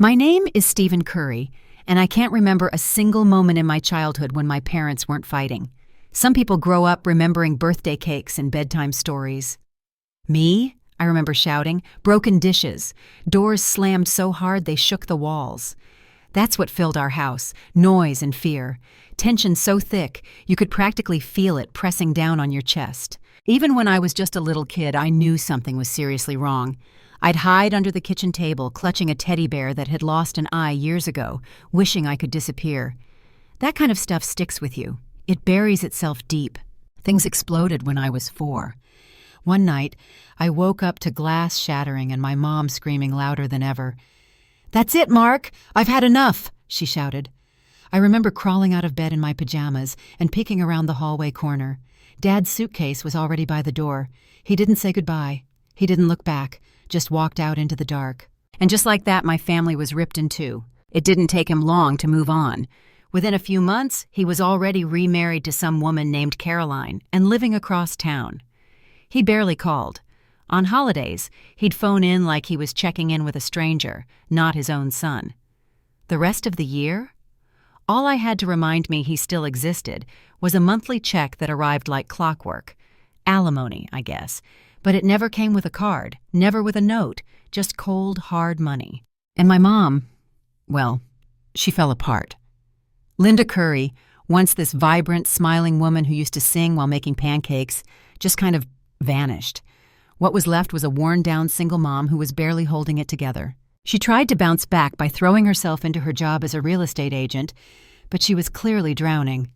My name is Stephen Curry, and I can't remember a single moment in my childhood when my parents weren't fighting. Some people grow up remembering birthday cakes and bedtime stories. Me? I remember shouting, broken dishes, doors slammed so hard they shook the walls. That's what filled our house, noise and fear. Tension so thick, you could practically feel it pressing down on your chest. Even when I was just a little kid, I knew something was seriously wrong. I'd hide under the kitchen table, clutching a teddy bear that had lost an eye years ago, wishing I could disappear. That kind of stuff sticks with you. It buries itself deep. Things exploded when I was 4. One night, I woke up to glass shattering and my mom screaming louder than ever. "That's it, Mark! I've had enough!" she shouted. I remember crawling out of bed in my pajamas and peeking around the hallway corner. Dad's suitcase was already by the door. He didn't say goodbye. He didn't look back, just walked out into the dark. And just like that, my family was ripped in two. It didn't take him long to move on. Within a few months, he was already remarried to some woman named Caroline and living across town. He barely called. On holidays, he'd phone in like he was checking in with a stranger, not his own son. The rest of the year? All I had to remind me he still existed was a monthly check that arrived like clockwork. Alimony, I guess. But it never came with a card, never with a note, just cold, hard money. And my mom, well, she fell apart. Linda Curry, once this vibrant, smiling woman who used to sing while making pancakes, just kind of vanished. What was left was a worn-down single mom who was barely holding it together. She tried to bounce back by throwing herself into her job as a real estate agent, but she was clearly drowning.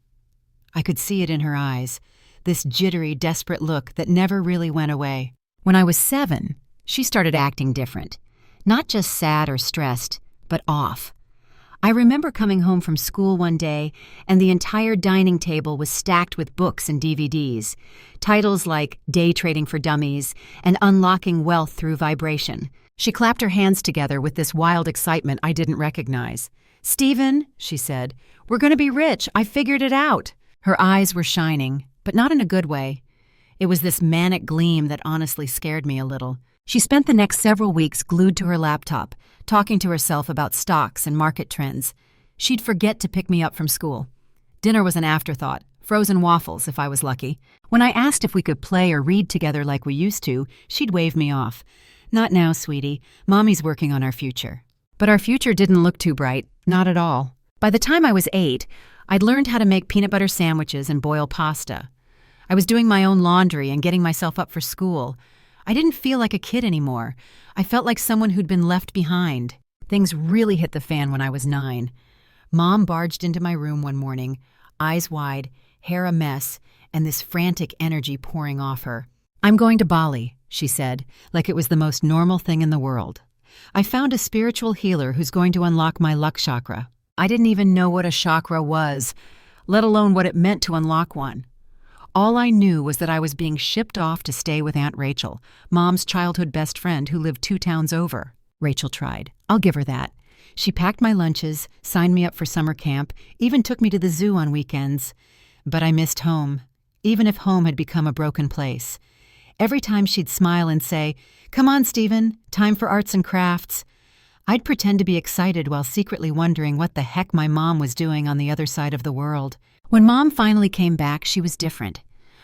I could see it in her eyes, this jittery, desperate look that never really went away. When I was 7, she started acting different. Not just sad or stressed, but off. I remember coming home from school one day, and the entire dining table was stacked with books and DVDs. Titles like Day Trading for Dummies and Unlocking Wealth Through Vibration. She clapped her hands together with this wild excitement I didn't recognize. "Stephen," she said, "we're going to be rich. I figured it out." Her eyes were shining, but not in a good way. It was this manic gleam that honestly scared me a little. She spent the next several weeks glued to her laptop, talking to herself about stocks and market trends. She'd forget to pick me up from school. Dinner was an afterthought, frozen waffles if I was lucky. When I asked if we could play or read together like we used to, she'd wave me off. "Not now, sweetie. Mommy's working on our future." But our future didn't look too bright, not at all. By the time I was 8, I'd learned how to make peanut butter sandwiches and boil pasta. I was doing my own laundry and getting myself up for school. I didn't feel like a kid anymore. I felt like someone who'd been left behind. Things really hit the fan when I was 9. Mom barged into my room one morning, eyes wide, hair a mess, and this frantic energy pouring off her. "I'm going to Bali," she said, like it was the most normal thing in the world. "I found a spiritual healer who's going to unlock my luck chakra." I didn't even know what a chakra was, let alone what it meant to unlock one. All I knew was that I was being shipped off to stay with Aunt Rachel, Mom's childhood best friend who lived 2 towns over. Rachel tried. I'll give her that. She packed my lunches, signed me up for summer camp, even took me to the zoo on weekends. But I missed home, even if home had become a broken place. Every time she'd smile and say, "Come on, Stephen, time for arts and crafts," I'd pretend to be excited while secretly wondering what the heck my mom was doing on the other side of the world. When Mom finally came back, she was different.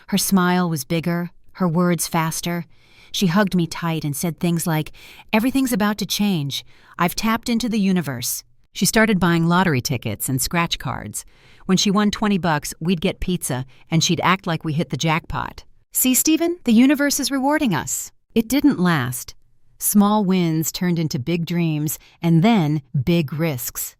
Her smile was bigger, her words faster. She hugged me tight and said things like, "Everything's about to change. I've tapped into the universe." She started buying lottery tickets and scratch cards. When she won $20, we'd get pizza, and she'd act like we hit the jackpot. "See, Stephen, the universe is rewarding us." It didn't last. Small wins turned into big dreams, and then big risks.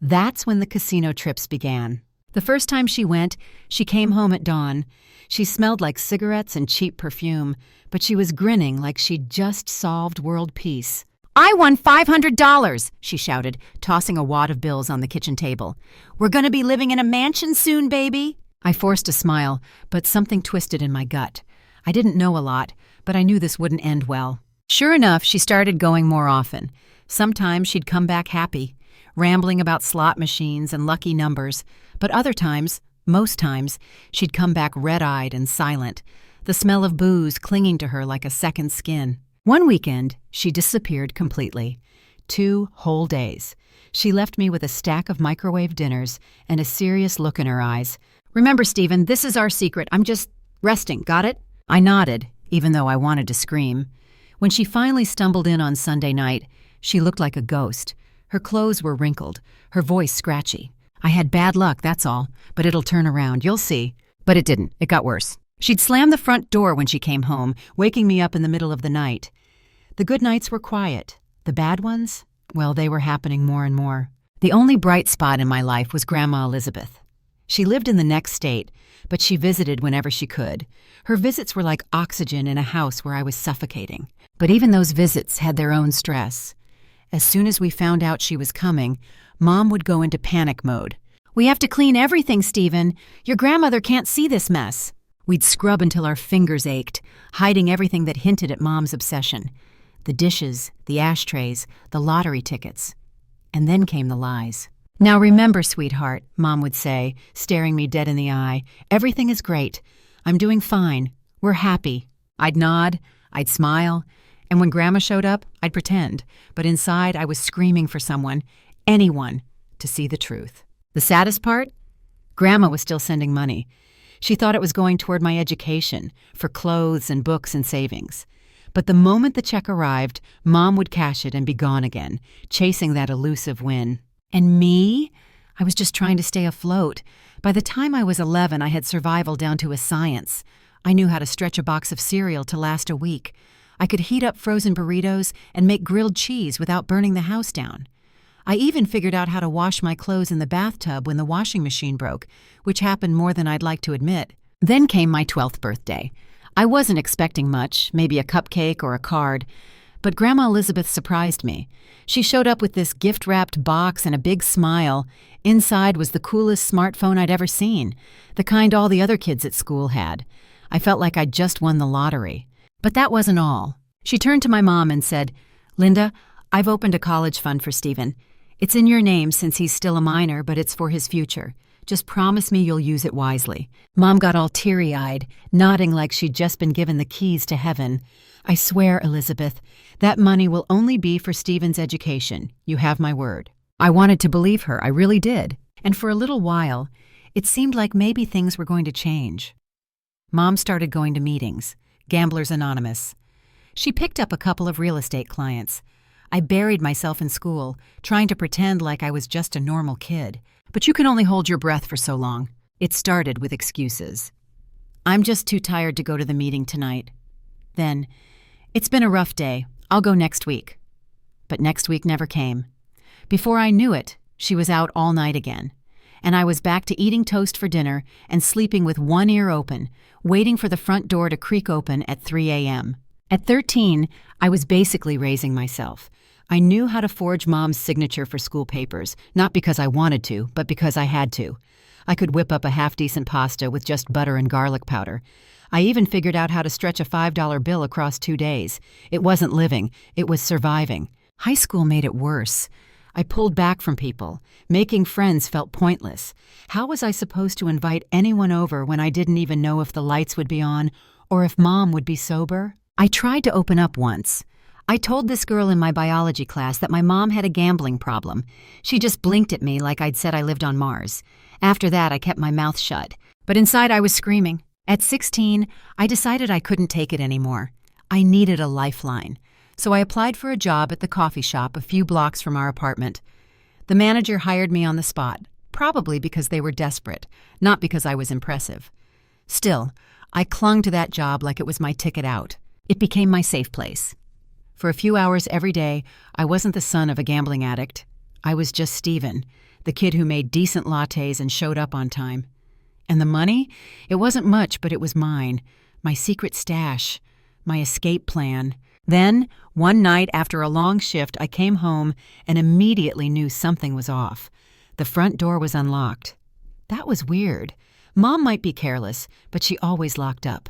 That's when the casino trips began. The first time she went, she came home at dawn. She smelled like cigarettes and cheap perfume, but she was grinning like she'd just solved world peace. "I won $500, she shouted, tossing a wad of bills on the kitchen table. "We're going to be living in a mansion soon, baby." I forced a smile, but something twisted in my gut. I didn't know a lot, but I knew this wouldn't end well. Sure enough, she started going more often. Sometimes she'd come back happy, rambling about slot machines and lucky numbers, but other times, most times, she'd come back red-eyed and silent, the smell of booze clinging to her like a second skin. One weekend, she disappeared completely. 2 whole days. She left me with a stack of microwave dinners and a serious look in her eyes. "Remember, Stephen, this is our secret. I'm just resting, got it?" I nodded, even though I wanted to scream. When she finally stumbled in on Sunday night, she looked like a ghost. Her clothes were wrinkled, her voice scratchy. "I had bad luck, that's all, but it'll turn around, you'll see." But it didn't. It got worse. She'd slam the front door when she came home, waking me up in the middle of the night. The good nights were quiet. The bad ones? Well, they were happening more and more. The only bright spot in my life was Grandma Elizabeth. She lived in the next state, but she visited whenever she could. Her visits were like oxygen in a house where I was suffocating. But even those visits had their own stress. As soon as we found out she was coming, Mom would go into panic mode. "We have to clean everything, Stephen. Your grandmother can't see this mess." We'd scrub until our fingers ached, hiding everything that hinted at Mom's obsession. The dishes, the ashtrays, the lottery tickets. And then came the lies. "Now remember, sweetheart," Mom would say, staring me dead in the eye, "everything is great. I'm doing fine. We're happy." I'd nod, I'd smile, and when Grandma showed up, I'd pretend. But inside, I was screaming for someone, anyone, to see the truth. The saddest part? Grandma was still sending money. She thought it was going toward my education, for clothes and books and savings. But the moment the check arrived, Mom would cash it and be gone again, chasing that elusive win. And me? I was just trying to stay afloat. By the time I was 11, I had survival down to a science. I knew how to stretch a box of cereal to last a week. I could heat up frozen burritos and make grilled cheese without burning the house down. I even figured out how to wash my clothes in the bathtub when the washing machine broke, which happened more than I'd like to admit. Then came my 12th birthday. I wasn't expecting much, maybe a cupcake or a card, but Grandma Elizabeth surprised me. She showed up with this gift-wrapped box and a big smile. Inside was the coolest smartphone I'd ever seen, the kind all the other kids at school had. I felt like I'd just won the lottery. But that wasn't all. She turned to my mom and said, "Linda, I've opened a college fund for Stephen. It's in your name since he's still a minor, but it's for his future. Just promise me you'll use it wisely." Mom got all teary-eyed, nodding like she'd just been given the keys to heaven. "I swear, Elizabeth, that money will only be for Stephen's education. You have my word." I wanted to believe her, I really did. And for a little while, it seemed like maybe things were going to change. Mom started going to meetings, Gamblers Anonymous. She picked up a couple of real estate clients. I buried myself in school, trying to pretend like I was just a normal kid. But you can only hold your breath for so long. It started with excuses. "I'm just too tired to go to the meeting tonight." Then, "It's been a rough day. I'll go next week." But next week never came. Before I knew it, she was out all night again. And I was back to eating toast for dinner and sleeping with one ear open, waiting for the front door to creak open at 3 a.m. At 13, I was basically raising myself. I knew how to forge Mom's signature for school papers, not because I wanted to, but because I had to. I could whip up a half-decent pasta with just butter and garlic powder. I even figured out how to stretch a $5 bill across 2 days. It wasn't living, it was surviving. High school made it worse. I pulled back from people. Making friends felt pointless. How was I supposed to invite anyone over when I didn't even know if the lights would be on or if Mom would be sober? I tried to open up once. I told this girl in my biology class that my mom had a gambling problem. She just blinked at me like I'd said I lived on Mars. After that, I kept my mouth shut. But inside, I was screaming. At 16, I decided I couldn't take it anymore. I needed a lifeline. So I applied for a job at the coffee shop a few blocks from our apartment. The manager hired me on the spot, probably because they were desperate, not because I was impressive. Still, I clung to that job like it was my ticket out. It became my safe place. For a few hours every day, I wasn't the son of a gambling addict. I was just Stephen, the kid who made decent lattes and showed up on time. And the money? It wasn't much, but it was mine. My secret stash. My escape plan. Then, one night after a long shift, I came home and immediately knew something was off. The front door was unlocked. That was weird. Mom might be careless, but she always locked up.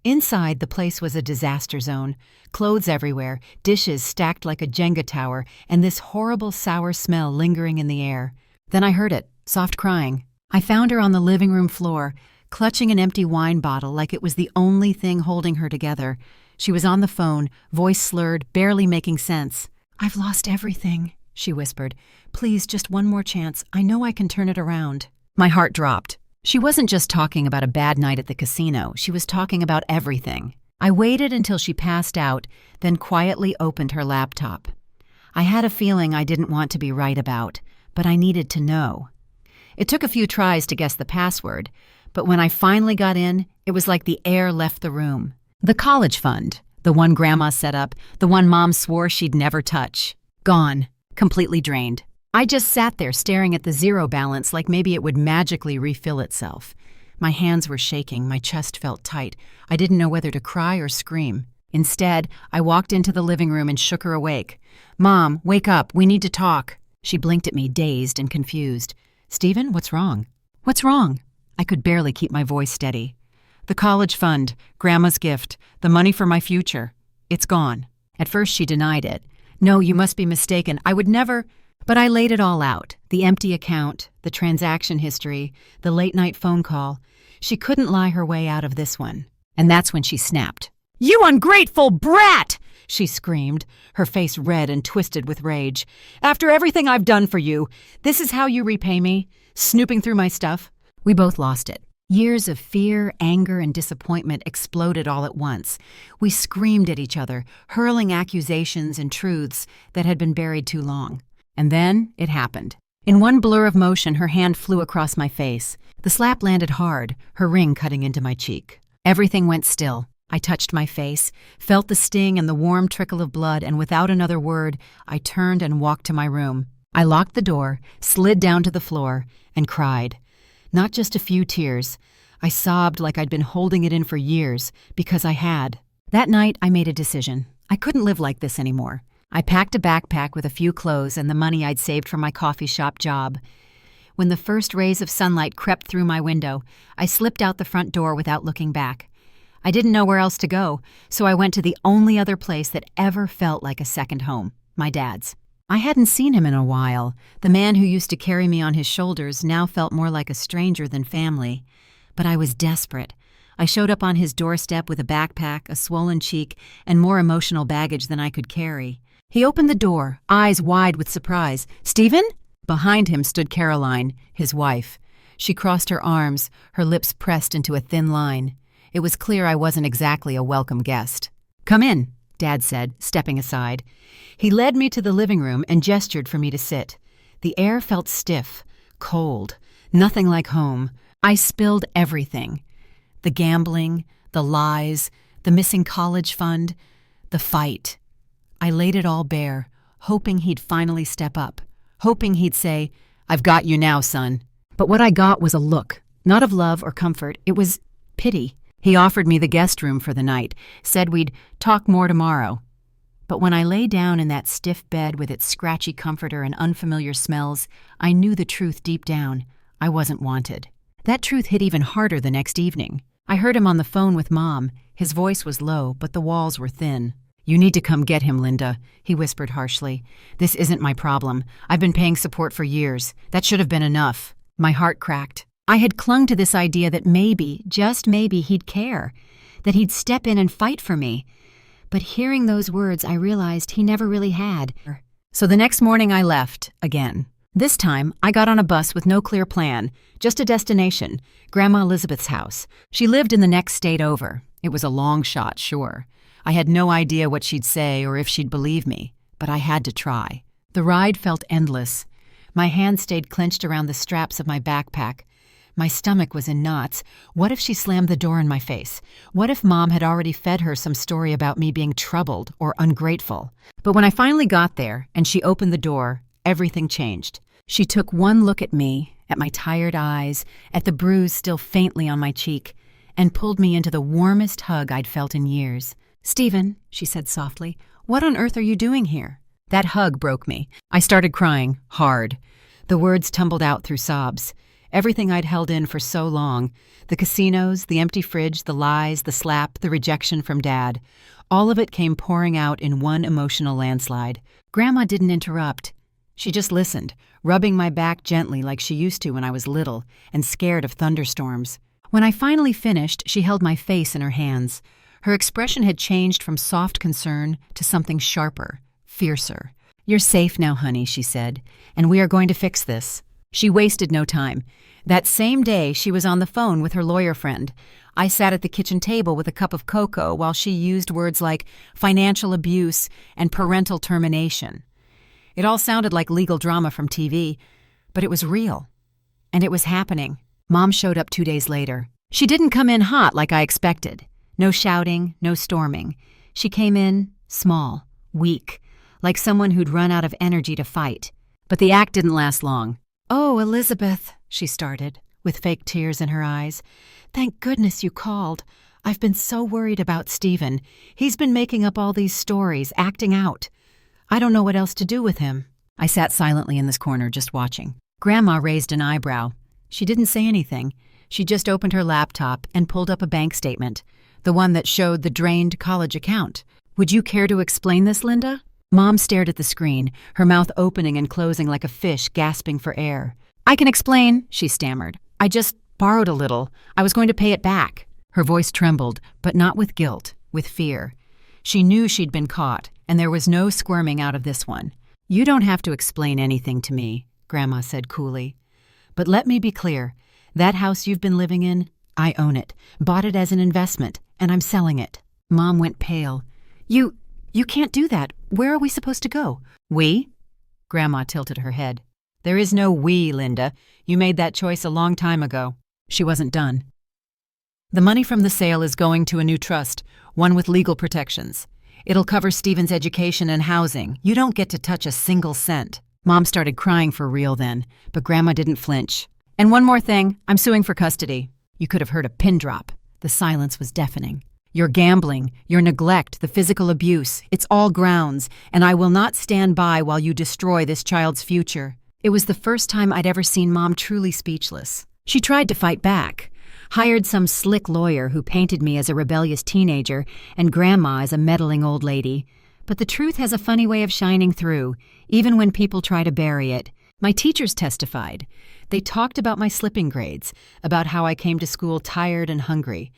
Inside, the place was a disaster zone. Clothes everywhere, dishes stacked like a Jenga tower, and this horrible sour smell lingering in the air. Then I heard it, soft crying. I found her on the living room floor, clutching an empty wine bottle like it was the only thing holding her together. She was on the phone, voice slurred, barely making sense. "I've lost everything," she whispered. "Please, just one more chance. I know I can turn it around." My heart dropped. She wasn't just talking about a bad night at the casino. She was talking about everything. I waited until she passed out, then quietly opened her laptop. I had a feeling I didn't want to be right about, but I needed to know. It took a few tries to guess the password, but when I finally got in, it was like the air left the room. The college fund, the one Grandma set up, the one Mom swore she'd never touch. Gone. Completely drained. I just sat there staring at the zero balance like maybe it would magically refill itself. My hands were shaking, my chest felt tight. I didn't know whether to cry or scream. Instead, I walked into the living room and shook her awake. "Mom, wake up, we need to talk." She blinked at me, dazed and confused. "Stephen, what's wrong?" "What's wrong?" I could barely keep my voice steady. "The college fund, Grandma's gift, the money for my future. It's gone." At first she denied it. "No, you must be mistaken. I would never—" But I laid it all out. The empty account, the transaction history, the late-night phone call. She couldn't lie her way out of this one. And that's when she snapped. "You ungrateful brat!" she screamed, her face red and twisted with rage. "After everything I've done for you, this is how you repay me? Snooping through my stuff?" We both lost it. Years of fear, anger, and disappointment exploded all at once. We screamed at each other, hurling accusations and truths that had been buried too long. And then it happened. In one blur of motion, her hand flew across my face. The slap landed hard, her ring cutting into my cheek. Everything went still. I touched my face, felt the sting and the warm trickle of blood, and without another word, I turned and walked to my room. I locked the door, slid down to the floor, and cried. Not just a few tears. I sobbed like I'd been holding it in for years, because I had. That night, I made a decision. I couldn't live like this anymore. I packed a backpack with a few clothes and the money I'd saved from my coffee shop job. When the first rays of sunlight crept through my window, I slipped out the front door without looking back. I didn't know where else to go, so I went to the only other place that ever felt like a second home, my dad's. I hadn't seen him in a while. The man who used to carry me on his shoulders now felt more like a stranger than family. But I was desperate. I showed up on his doorstep with a backpack, a swollen cheek, and more emotional baggage than I could carry. He opened the door, eyes wide with surprise. "Stephen?" Behind him stood Caroline, his wife. She crossed her arms, her lips pressed into a thin line. It was clear I wasn't exactly a welcome guest. "Come in," Dad said, stepping aside. He led me to the living room and gestured for me to sit. The air felt stiff, cold, nothing like home. I spilled everything. The gambling, the lies, the missing college fund, the fight. I laid it all bare, hoping he'd finally step up, hoping he'd say, "I've got you now, son." But what I got was a look, not of love or comfort. It was pity. He offered me the guest room for the night, said we'd talk more tomorrow. But when I lay down in that stiff bed with its scratchy comforter and unfamiliar smells, I knew the truth deep down. I wasn't wanted. That truth hit even harder the next evening. I heard him on the phone with Mom. His voice was low, but the walls were thin. "You need to come get him, Linda," he whispered harshly. "This isn't my problem. I've been paying support for years. That should have been enough." My heart cracked. I had clung to this idea that maybe, just maybe, he'd care, that he'd step in and fight for me. But hearing those words, I realized he never really had. So the next morning I left, again. This time, I got on a bus with no clear plan, just a destination, Grandma Elizabeth's house. She lived in the next state over. It was a long shot, sure. I had no idea what she'd say or if she'd believe me, but I had to try. The ride felt endless. My hand stayed clenched around the straps of my backpack. My stomach was in knots. What if she slammed the door in my face? What if Mom had already fed her some story about me being troubled or ungrateful? But when I finally got there and she opened the door, everything changed. She took one look at me, at my tired eyes, at the bruise still faintly on my cheek, and pulled me into the warmest hug I'd felt in years. "Stephen," she said softly, "what on earth are you doing here?" That hug broke me. I started crying, hard. The words tumbled out through sobs. Everything I'd held in for so long, the casinos, the empty fridge, the lies, the slap, the rejection from Dad, all of it came pouring out in one emotional landslide. Grandma didn't interrupt. She just listened, rubbing my back gently like she used to when I was little and scared of thunderstorms. When I finally finished, she held my face in her hands. Her expression had changed from soft concern to something sharper, fiercer. "You're safe now, honey," she said, "and we are going to fix this." She wasted no time. That same day, she was on the phone with her lawyer friend. I sat at the kitchen table with a cup of cocoa while she used words like financial abuse and parental termination. It all sounded like legal drama from TV, but it was real. And it was happening. Mom showed up 2 days later. She didn't come in hot like I expected. No shouting, no storming. She came in small, weak, like someone who'd run out of energy to fight. But the act didn't last long. "Oh, Elizabeth," she started, with fake tears in her eyes. "Thank goodness you called. I've been so worried about Stephen. He's been making up all these stories, acting out. I don't know what else to do with him." I sat silently in this corner, just watching. Grandma raised an eyebrow. She didn't say anything. She just opened her laptop and pulled up a bank statement, the one that showed the drained college account. "Would you care to explain this, Linda?" Mom stared at the screen, her mouth opening and closing like a fish gasping for air. "I can explain," she stammered. "I just borrowed a little. I was going to pay it back." Her voice trembled, but not with guilt, with fear. She knew she'd been caught, and there was no squirming out of this one. "You don't have to explain anything to me," Grandma said coolly. "But let me be clear. That house you've been living in, I own it, bought it as an investment, and I'm selling it." Mom went pale. You can't do that. Where are we supposed to go?" "We?" Grandma tilted her head. "There is no we, Linda. You made that choice a long time ago." She wasn't done. "The money from the sale is going to a new trust, one with legal protections. It'll cover Stephen's education and housing. You don't get to touch a single cent." Mom started crying for real then, but Grandma didn't flinch. "And one more thing, I'm suing for custody." You could have heard a pin drop. The silence was deafening. "Your gambling, your neglect, the physical abuse, it's all grounds, and I will not stand by while you destroy this child's future." It was the first time I'd ever seen Mom truly speechless. She tried to fight back, hired some slick lawyer who painted me as a rebellious teenager and Grandma as a meddling old lady. But the truth has a funny way of shining through, even when people try to bury it. My teachers testified. They talked about my slipping grades, about how I came to school tired and hungry.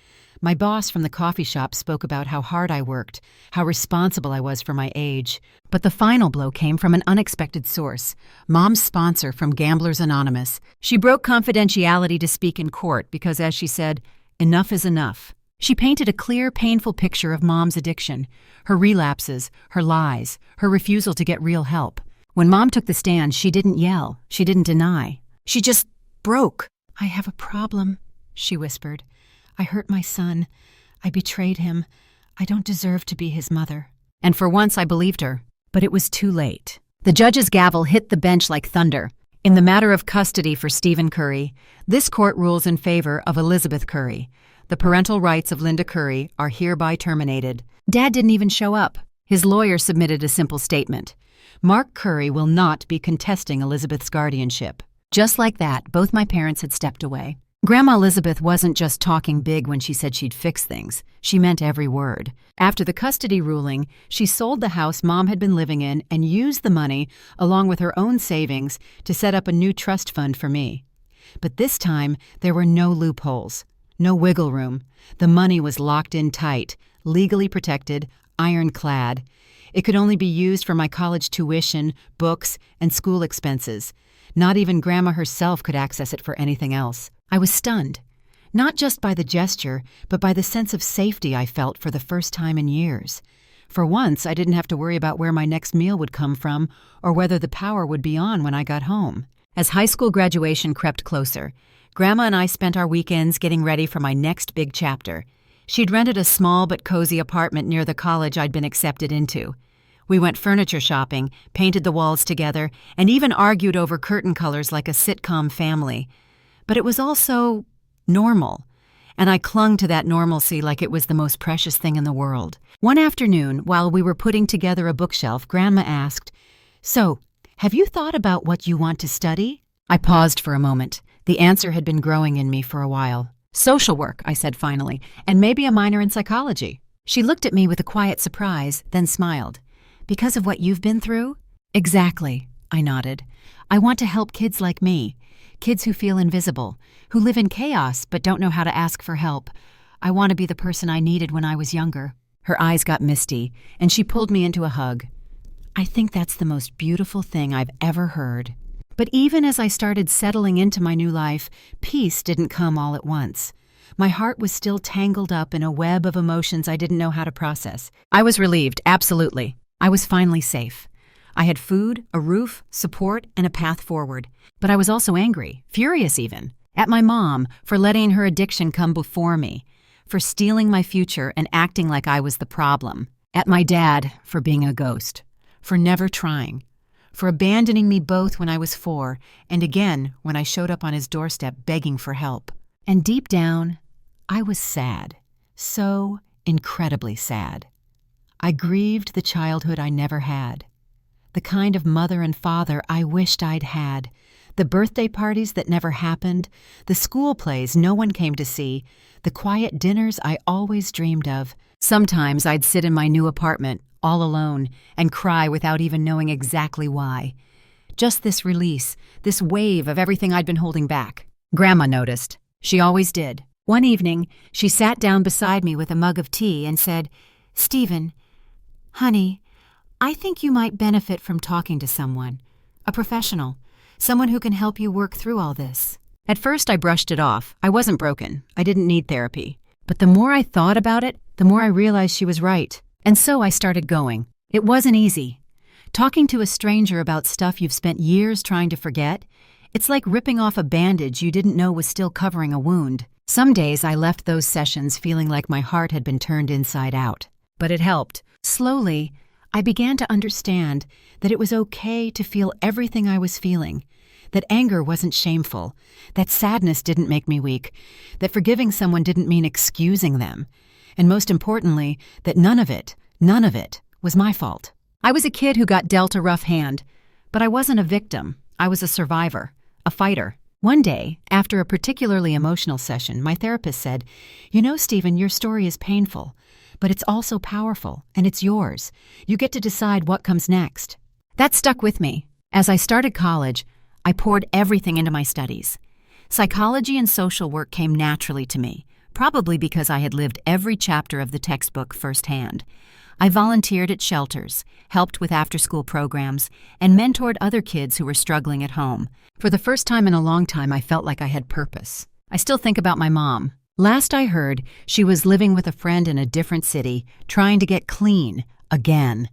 My boss from the coffee shop spoke about how hard I worked, how responsible I was for my age. But the final blow came from an unexpected source, Mom's sponsor from Gamblers Anonymous. She broke confidentiality to speak in court because, as she said, enough is enough. She painted a clear, painful picture of Mom's addiction, her relapses, her lies, her refusal to get real help. When Mom took the stand, she didn't yell, she didn't deny. She just broke. "I have a problem," she whispered. "I hurt my son. I betrayed him. I don't deserve to be his mother." And for once I believed her. But it was too late. The judge's gavel hit the bench like thunder. In the matter of custody for Stephen Curry, this court rules in favor of Elizabeth Curry. The parental rights of Linda Curry are hereby terminated. Dad didn't even show up. His lawyer submitted a simple statement. Mark Curry will not be contesting Elizabeth's guardianship. Just like that, both my parents had stepped away. Grandma Elizabeth wasn't just talking big when she said she'd fix things. She meant every word. After the custody ruling, she sold the house Mom had been living in and used the money, along with her own savings, to set up a new trust fund for me. But this time, there were no loopholes, no wiggle room. The money was locked in tight, legally protected, ironclad. It could only be used for my college tuition, books, and school expenses. Not even Grandma herself could access it for anything else. I was stunned, not just by the gesture, but by the sense of safety I felt for the first time in years. For once, I didn't have to worry about where my next meal would come from or whether the power would be on when I got home. As high school graduation crept closer, Grandma and I spent our weekends getting ready for my next big chapter. She'd rented a small but cozy apartment near the college I'd been accepted into. We went furniture shopping, painted the walls together, and even argued over curtain colors like a sitcom family. But it was also normal, and I clung to that normalcy like it was the most precious thing in the world. One afternoon, while we were putting together a bookshelf, Grandma asked, "So, have you thought about what you want to study?" I paused for a moment. The answer had been growing in me for a while. "Social work," I said finally, "and maybe a minor in psychology." She looked at me with a quiet surprise, then smiled. "Because of what you've been through?" "Exactly," I nodded. "I want to help kids like me. Kids who feel invisible, who live in chaos but don't know how to ask for help. I want to be the person I needed when I was younger." Her eyes got misty, and she pulled me into a hug. I think that's the most beautiful thing I've ever heard. But even as I started settling into my new life, peace didn't come all at once. My heart was still tangled up in a web of emotions I didn't know how to process. I was relieved, absolutely. I was finally safe. I had food, a roof, support, and a path forward. But I was also angry, furious even, at my mom for letting her addiction come before me, for stealing my future and acting like I was the problem, at my dad for being a ghost, for never trying, for abandoning me both when I was 4 and again when I showed up on his doorstep begging for help. And deep down, I was sad, so incredibly sad. I grieved the childhood I never had, the kind of mother and father I wished I'd had, the birthday parties that never happened, the school plays no one came to see, the quiet dinners I always dreamed of. Sometimes I'd sit in my new apartment, all alone, and cry without even knowing exactly why. Just this release, this wave of everything I'd been holding back. Grandma noticed. She always did. One evening, she sat down beside me with a mug of tea and said, "Stephen, honey, I think you might benefit from talking to someone, a professional, someone who can help you work through all this." At first, I brushed it off. I wasn't broken. I didn't need therapy. But the more I thought about it, the more I realized she was right. And so I started going. It wasn't easy. Talking to a stranger about stuff you've spent years trying to forget, it's like ripping off a bandage you didn't know was still covering a wound. Some days I left those sessions feeling like my heart had been turned inside out. But it helped. Slowly, I began to understand that it was okay to feel everything I was feeling, that anger wasn't shameful, that sadness didn't make me weak, that forgiving someone didn't mean excusing them, and most importantly, that none of it was my fault. I was a kid who got dealt a rough hand, but I wasn't a victim. I was a survivor, a fighter. One day, after a particularly emotional session, my therapist said, "You know, Stephen, your story is painful, but it's also powerful, and it's yours. You get to decide what comes next." That stuck with me. As I started college, I poured everything into my studies. Psychology and social work came naturally to me, probably because I had lived every chapter of the textbook firsthand. I volunteered at shelters, helped with after-school programs, and mentored other kids who were struggling at home. For the first time in a long time, I felt like I had purpose. I still think about my mom. Last I heard, she was living with a friend in a different city, trying to get clean, again.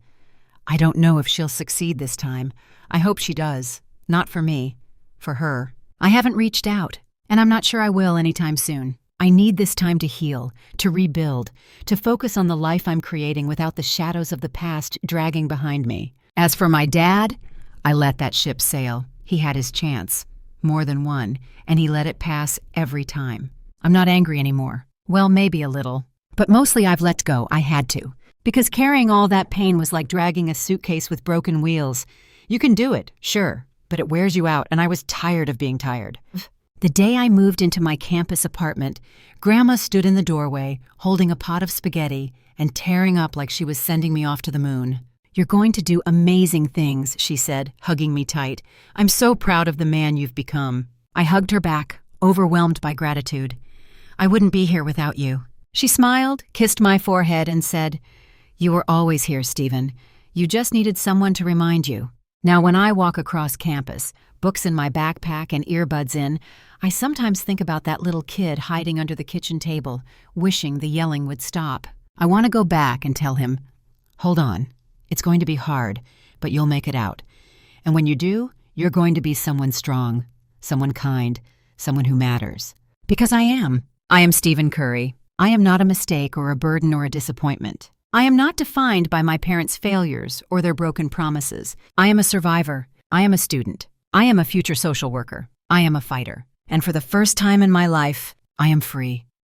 I don't know if she'll succeed this time. I hope she does. Not for me. For her. I haven't reached out, and I'm not sure I will anytime soon. I need this time to heal, to rebuild, to focus on the life I'm creating without the shadows of the past dragging behind me. As for my dad, I let that ship sail. He had his chance. More than one, and he let it pass every time. I'm not angry anymore. Well, maybe a little. But mostly I've let go. I had to. Because carrying all that pain was like dragging a suitcase with broken wheels. You can do it, sure, but it wears you out, and I was tired of being tired. The day I moved into my campus apartment, Grandma stood in the doorway, holding a pot of spaghetti and tearing up like she was sending me off to the moon. "You're going to do amazing things," she said, hugging me tight. "I'm so proud of the man you've become." I hugged her back, overwhelmed by gratitude. "I wouldn't be here without you." She smiled, kissed my forehead, and said, "You were always here, Stephen. You just needed someone to remind you." Now, when I walk across campus, books in my backpack and earbuds in, I sometimes think about that little kid hiding under the kitchen table, wishing the yelling would stop. I want to go back and tell him, "Hold on. It's going to be hard, but you'll make it out. And when you do, you're going to be someone strong, someone kind, someone who matters." Because I am. I am Stephen Curry. I am not a mistake or a burden or a disappointment. I am not defined by my parents' failures or their broken promises. I am a survivor. I am a student. I am a future social worker. I am a fighter. And for the first time in my life, I am free.